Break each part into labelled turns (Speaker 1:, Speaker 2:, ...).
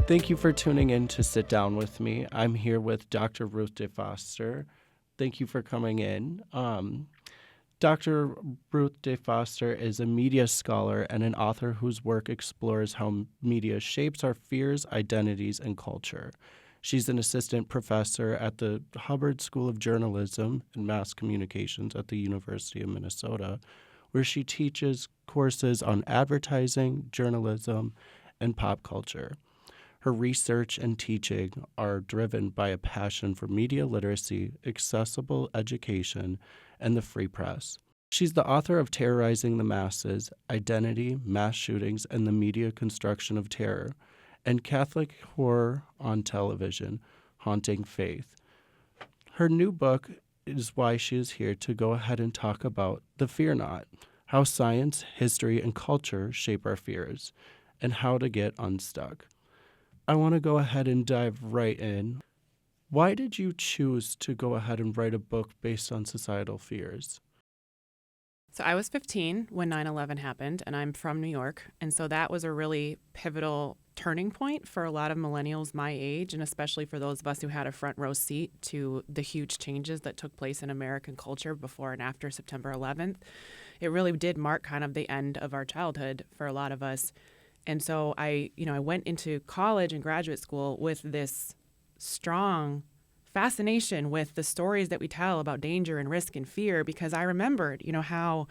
Speaker 1: Thank you for tuning in to Sit Down with me. I'm here with Dr. Ruth DeFoster. Thank you for coming in. Dr. Ruth DeFoster is a media scholar and an author whose work explores how media shapes our fears, identities, and culture. She's an assistant professor at the Hubbard School of Journalism and Mass Communications at the University of Minnesota, where she teaches courses on advertising, journalism, and pop culture. Her research and teaching are driven by a passion for media literacy, accessible education, and the free press. She's the author of Terrorizing the Masses, Identity, Mass Shootings, and the Media Construction of Terror, and Catholic Horror on Television, Haunting Faith. Her new book is why she is here to go ahead and talk about the Fear Not, how science, history, and culture shape our fears, and how to get unstuck. I want to go ahead and dive right in. Why did you choose to go ahead and write a book based on societal fears?
Speaker 2: So I was 15 when 9/11 happened, and I'm from New York. And so that was a really pivotal turning point for a lot of millennials my age, and especially for those of us who had a front row seat to the huge changes that took place in American culture before and after September 11th. It really did mark kind of the end of our childhood for a lot of us. And so I went into college and graduate school with this strong fascination with the stories that we tell about danger and risk and fear, because I remembered, how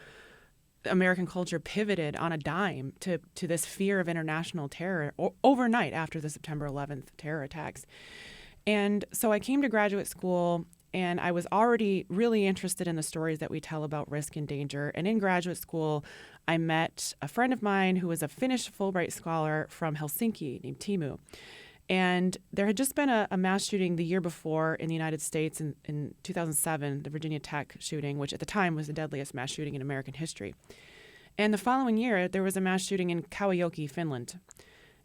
Speaker 2: American culture pivoted on a dime to this fear of international terror overnight after the September 11th terror attacks. And so I came to graduate school, and I was already really interested in the stories that we tell about risk and danger. And in graduate school, I met a friend of mine who was a Finnish Fulbright scholar from Helsinki named Timu. And there had just been a mass shooting the year before in the United States in 2007, the Virginia Tech shooting, which at the time was the deadliest mass shooting in American history. And the following year, there was a mass shooting in Kauhajoki, Finland.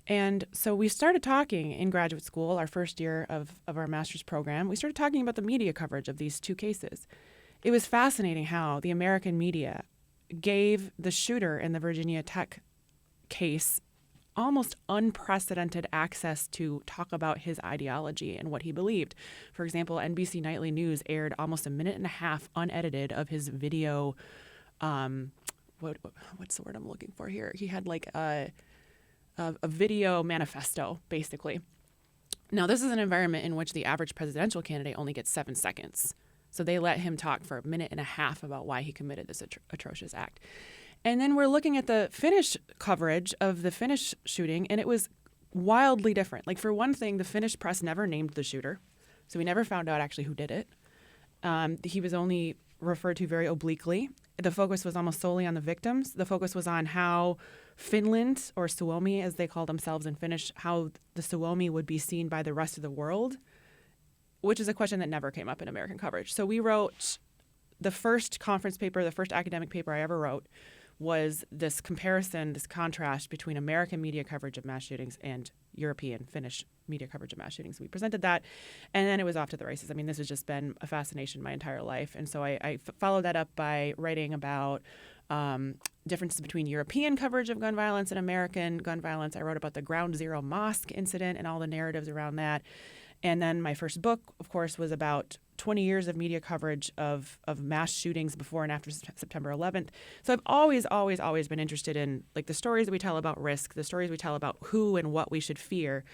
Speaker 2: And so we started talking in graduate school, our first year of our master's program. We started talking about the media coverage of these two cases. It was fascinating how the American media gave the shooter in the Virginia Tech case almost unprecedented access to talk about his ideology and what he believed. For example, NBC Nightly News aired almost a minute and a half unedited of his video. What's the word I'm looking for here? He had like a video manifesto, basically. Now, this is an environment in which the average presidential candidate only gets 7 seconds. So they let him talk for a minute and a half about why he committed this atrocious act. And then we're looking at the Finnish coverage of the Finnish shooting, and it was wildly different. Like, for one thing, the Finnish press never named the shooter, so we never found out actually who did it. He was only referred to very obliquely. The focus was almost solely on the victims. The focus was on how Finland, or Suomi as they call themselves in Finnish, how the Suomi would be seen by the rest of the world, which is a question that never came up in American coverage. So we wrote the first conference paper, the first academic paper I ever wrote, was this comparison, this contrast between American media coverage of mass shootings and European, Finnish media coverage of mass shootings. We presented that, and then it was off to the races. I mean, this has just been a fascination my entire life. And so I followed that up by writing about differences between European coverage of gun violence and American gun violence. I wrote about the Ground Zero Mosque incident and all the narratives around that. And then my first book, of course, was about 20 years of media coverage of mass shootings before and after September 11th. So I've always been interested in like the stories that we tell about risk, the stories we tell about who and what we should fear.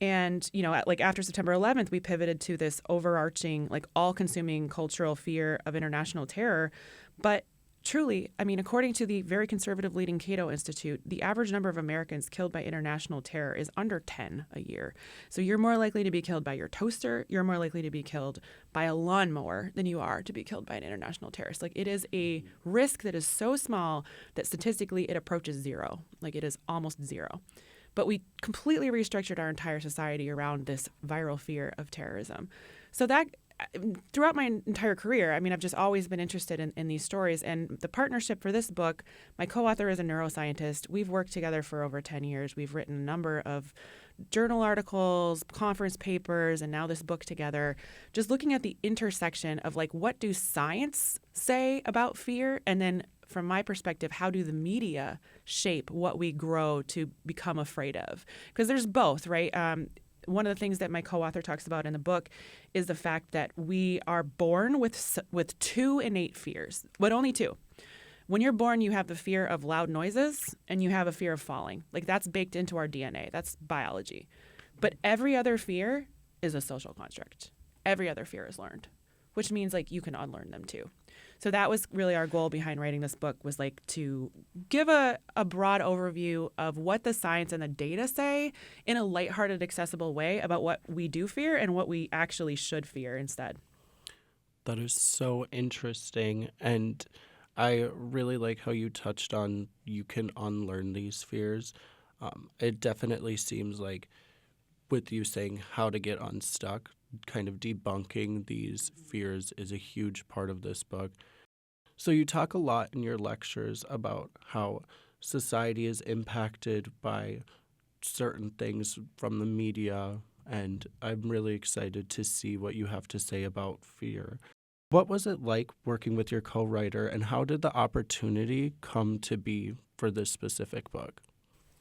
Speaker 2: And, like after September 11th, we pivoted to this overarching, like all-consuming cultural fear of international terror. But truly, I mean, according to the very conservative leading Cato Institute, the average number of Americans killed by international terror is under 10 a year. So you're more likely to be killed by your toaster. You're more likely to be killed by a lawnmower than you are to be killed by an international terrorist. Like, it is a risk that is so small that statistically it approaches zero. Like, it is almost zero. But we completely restructured our entire society around this viral fear of terrorism. So that throughout my entire career, I mean, I've just always been interested in these stories. And the partnership for this book, my co-author is a neuroscientist. We've worked together for over 10 years. We've written a number of journal articles, conference papers, and now this book together, just looking at the intersection of like, what do science say about fear? And then from my perspective, how do the media shape what we grow to become afraid of? Because there's both, right? One of the things that my co-author talks about in the book is the fact that we are born with two innate fears, but only two. When you're born, you have the fear of loud noises and you have a fear of falling. Like that's baked into our DNA. That's biology. But every other fear is a social construct. Every other fear is learned, which means like you can unlearn them too. So that was really our goal behind writing this book, was like to give a broad overview of what the science and the data say in a lighthearted, accessible way about what we do fear and what we actually should fear instead.
Speaker 1: That is so interesting. And I really like how you touched on you can unlearn these fears. It definitely seems like with you saying how to get unstuck, kind of debunking these fears is a huge part of this book. So you talk a lot in your lectures about how society is impacted by certain things from the media, and I'm really excited to see what you have to say about fear. What was it like working with your co-writer, and how did the opportunity come to be for this specific book?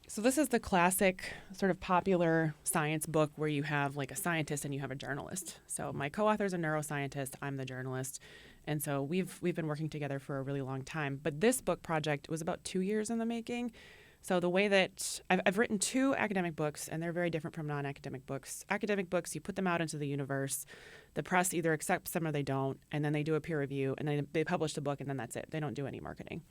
Speaker 2: So this is the classic sort of popular science book where you have like a scientist and you have a journalist. So my co-author is a neuroscientist, I'm the journalist. And so we've been working together for a really long time. But this book project was about 2 years in the making. So the way that I've written 2 academic books, and they're very different from non-academic books. Academic books, you put them out into the universe. The press either accepts them or they don't, and then they do a peer review, and then they publish the book, and then that's it. They don't do any marketing.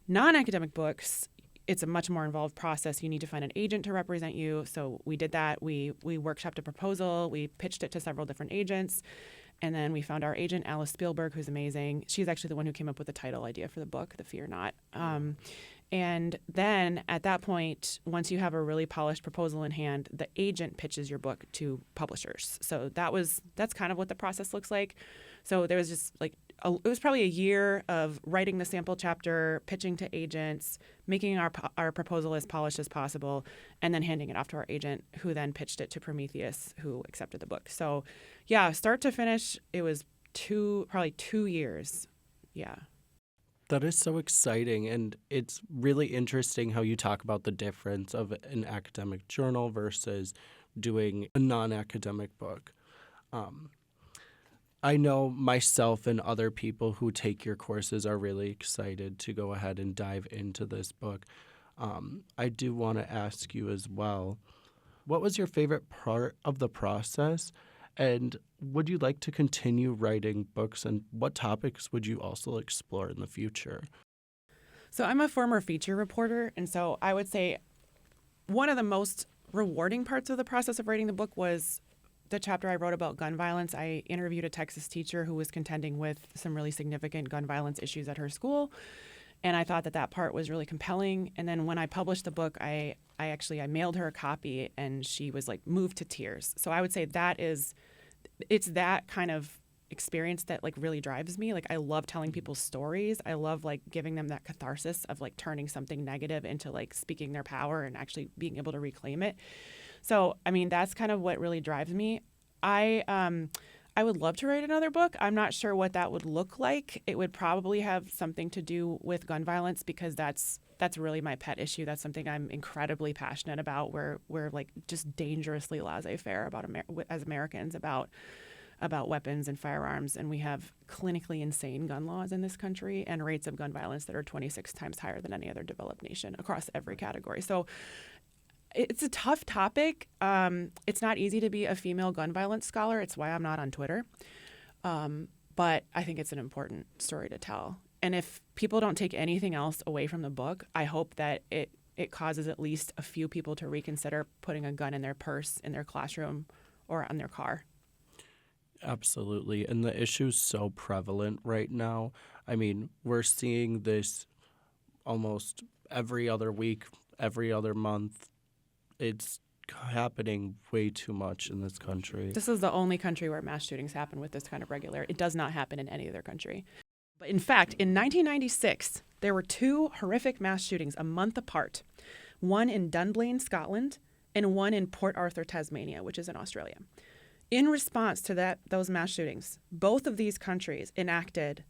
Speaker 2: Non-academic books, it's a much more involved process. You need to find an agent to represent you. So we did that. We workshopped a proposal. We pitched it to several different agents. And then we found our agent, Alice Spielberg, who's amazing. She's actually the one who came up with the title idea for the book, The Fear Not. And then at that point, once you have a really polished proposal in hand, the agent pitches your book to publishers. So that's kind of what the process looks like. So there was just like, it was probably a year of writing the sample chapter, pitching to agents, making our proposal as polished as possible, and then handing it off to our agent, who then pitched it to Prometheus, who accepted the book. So yeah, start to finish, it was probably 2 years. Yeah.
Speaker 1: That is so exciting, and it's really interesting how you talk about the difference of an academic journal versus doing a non-academic book. I know myself and other people who take your courses are really excited to go ahead and dive into this book. I do want to ask you as well, what was your favorite part of the process? And would you like to continue writing books, and what topics would you also explore in the future?
Speaker 2: So I'm a former feature reporter, and so I would say one of the most rewarding parts of the process of writing the book was the chapter I wrote about gun violence. I interviewed a Texas teacher who was contending with some really significant gun violence issues at her school, and I thought that part was really compelling. And then when I published the book, I mailed her a copy, and she was like moved to tears. So I would say it's that kind of experience that like really drives me. Like I love telling people stories. I love like giving them that catharsis of like turning something negative into like speaking their power and actually being able to reclaim it. So I mean, that's kind of what really drives me. I would love to write another book. I'm not sure what that would look like. It would probably have something to do with gun violence, because that's really my pet issue. That's something I'm incredibly passionate about. We're like just dangerously laissez-faire about as Americans about weapons and firearms, and we have clinically insane gun laws in this country and rates of gun violence that are 26 times higher than any other developed nation across every category. So it's a tough topic. It's not easy to be a female gun violence scholar. It's why I'm not on Twitter. But I think it's an important story to tell. And if people don't take anything else away from the book, I hope that it causes at least a few people to reconsider putting a gun in their purse, in their classroom, or on their car.
Speaker 1: Absolutely. And the issue is so prevalent right now. I mean, we're seeing this almost every other week, every other month. It's happening way too much in this country.
Speaker 2: This is the only country where mass shootings happen with this kind of regularity. It does not happen in any other country. But in fact, in 1996, there were 2 horrific mass shootings a month apart, one in Dunblane, Scotland, and one in Port Arthur, Tasmania, which is in Australia. In response to those mass shootings, both of these countries enacted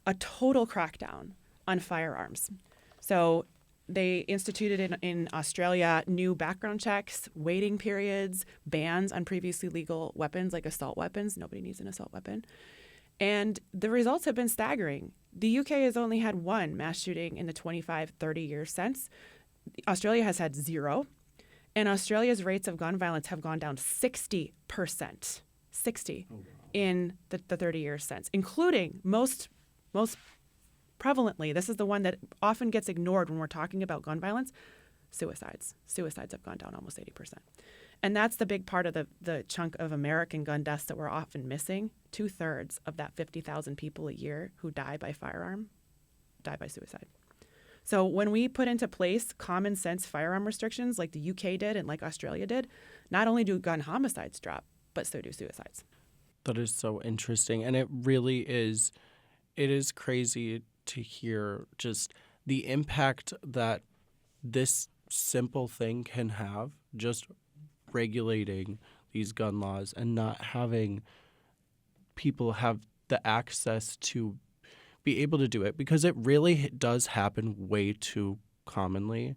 Speaker 2: a total crackdown on firearms. So they instituted in Australia new background checks, waiting periods, bans on previously legal weapons like assault weapons. Nobody needs an assault weapon. And the results have been staggering. The UK has only had one mass shooting in the 25, 30 years since. Australia has had zero. And Australia's rates of gun violence have gone down 60%. 60 in the 30 years since, including most prevalently, this is the one that often gets ignored when we're talking about gun violence, suicides. Suicides have gone down almost 80%. And that's the big part of the chunk of American gun deaths that we're often missing. 2/3 of that 50,000 people a year who die by firearm die by suicide. So when we put into place common sense firearm restrictions like the UK did and like Australia did, not only do gun homicides drop, but so do suicides.
Speaker 1: That is so interesting. And it really is, it is crazy to hear just the impact that this simple thing can have, just regulating these gun laws and not having people have the access to be able to do it, because it really does happen way too commonly,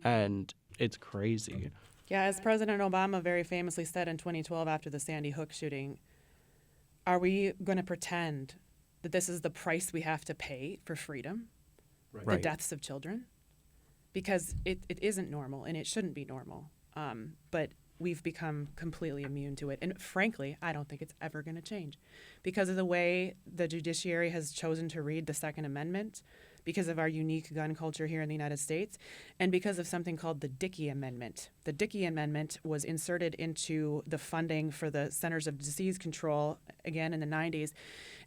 Speaker 1: and it's crazy.
Speaker 2: Yeah, as President Obama very famously said in 2012 after the Sandy Hook shooting, are we going to pretend that this is the price we have to pay for freedom, the
Speaker 1: Right.
Speaker 2: deaths of children? Because it isn't normal, and it shouldn't be normal. But we've become completely immune to it. And frankly, I don't think it's ever going to change because of the way the judiciary has chosen to read the Second Amendment, because of our unique gun culture here in the United States, and because of something called the Dickey Amendment. The Dickey Amendment was inserted into the funding for the Centers of Disease Control, again in the 90s.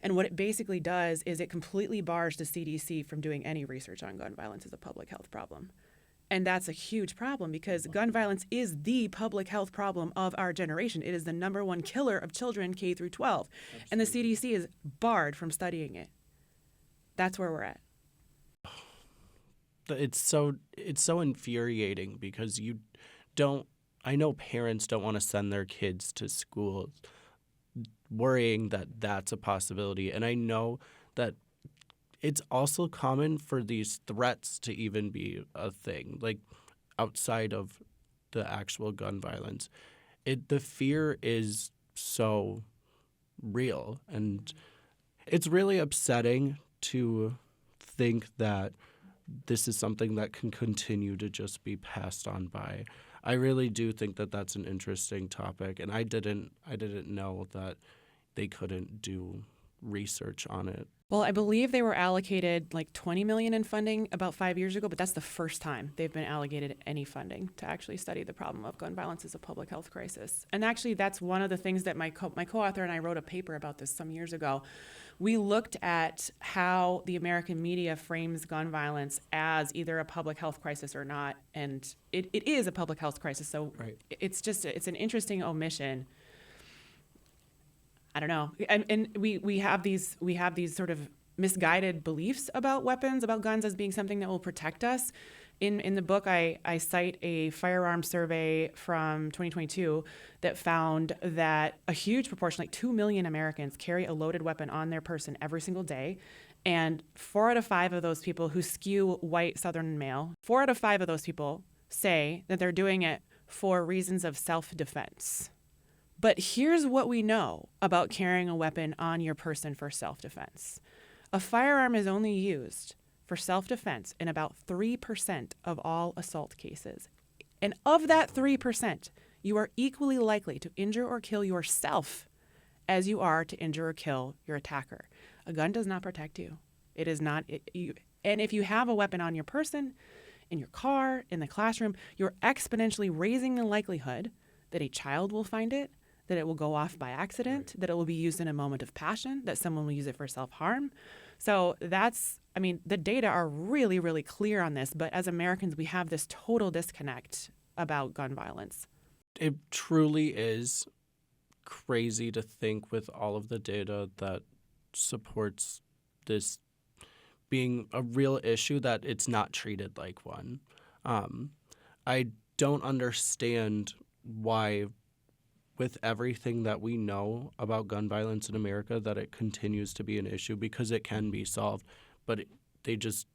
Speaker 2: And what it basically does is it completely bars the CDC from doing any research on gun violence as a public health problem. And that's a huge problem because gun violence is the public health problem of our generation. It is the number one killer of children K through 12. Absolutely. And the CDC is barred from studying it. That's where we're at.
Speaker 1: It's so infuriating because I know parents don't want to send their kids to school worrying that that's a possibility. And I know that it's also common for these threats to even be a thing, like outside of the actual gun violence. The fear is so real, and it's really upsetting to think that this is something that can continue to just be passed on by. I really do think that that's an interesting topic, and I didn't know that they couldn't do research on it.
Speaker 2: Well, I believe they were allocated like $20 million in funding about 5 years ago, but that's the first time they've been allocated any funding to actually study the problem of gun violence as a public health crisis. And actually, that's one of the things that my co-author and I wrote a paper about this some years ago. We looked at how the American media frames gun violence as either a public health crisis or not, and it is a public health crisis. So right. It's an interesting omission. I don't know. And we have these sort of misguided beliefs about weapons, about guns as being something that will protect us. In the book, I cite a firearm survey from 2022 that found that a huge proportion, like 2 million Americans, carry a loaded weapon on their person every single day. And 4 out of 5 of those people who skew white Southern male, 4 out of 5 of those people say that they're doing it for reasons of self-defense. But here's what we know about carrying a weapon on your person for self-defense. A firearm is only used for self-defense in about 3% of all assault cases. And of that 3%, you are equally likely to injure or kill yourself as you are to injure or kill your attacker. A gun does not protect you. It is not. And if you have a weapon on your person, in your car, in the classroom, you're exponentially raising the likelihood that a child will find it, that it will go off by accident, right, that it will be used in a moment of passion, that someone will use it for self-harm. So the data are really, really clear on this, but as Americans, we have this total disconnect about gun violence.
Speaker 1: It truly is crazy to think with all of the data that supports this being a real issue that it's not treated like one. I don't understand why, with everything that we know about gun violence in America, that it continues to be an issue, because it can be solved, but they just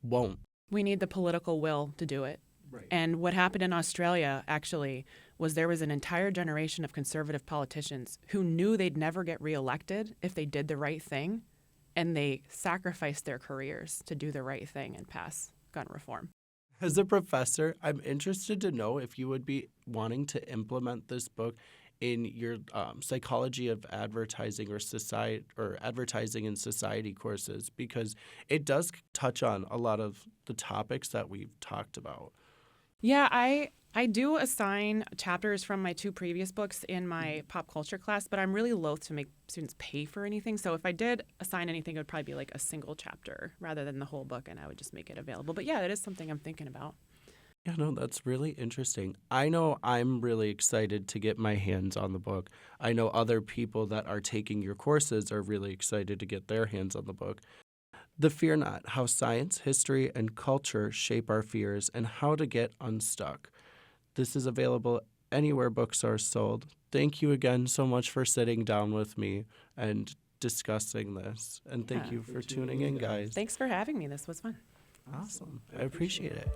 Speaker 1: won't.
Speaker 2: We need the political will to do it.
Speaker 1: Right.
Speaker 2: And what happened in Australia, actually, was there was an entire generation of conservative politicians who knew they'd never get reelected if they did the right thing, and they sacrificed their careers to do the right thing and pass gun reform.
Speaker 1: As a professor, I'm interested to know if you would be wanting to implement this book in your psychology of advertising or society or advertising in society courses, because it does touch on a lot of the topics that we've talked about.
Speaker 2: Yeah, I do assign chapters from my 2 previous books in my pop culture class, but I'm really loath to make students pay for anything. So if I did assign anything, it would probably be like a single chapter rather than the whole book, and I would just make it available. But yeah, it is something I'm thinking about.
Speaker 1: Yeah, no, that's really interesting. I know I'm really excited to get my hands on the book. I know other people that are taking your courses are really excited to get their hands on the book. The Fear Not: How Science, History, and Culture Shape Our Fears, and How to Get Unstuck. This is available anywhere books are sold. Thank you again so much for sitting down with me and discussing this. And thank you for tuning in, guys.
Speaker 2: Thanks for having me. This was fun.
Speaker 1: Awesome. I appreciate it.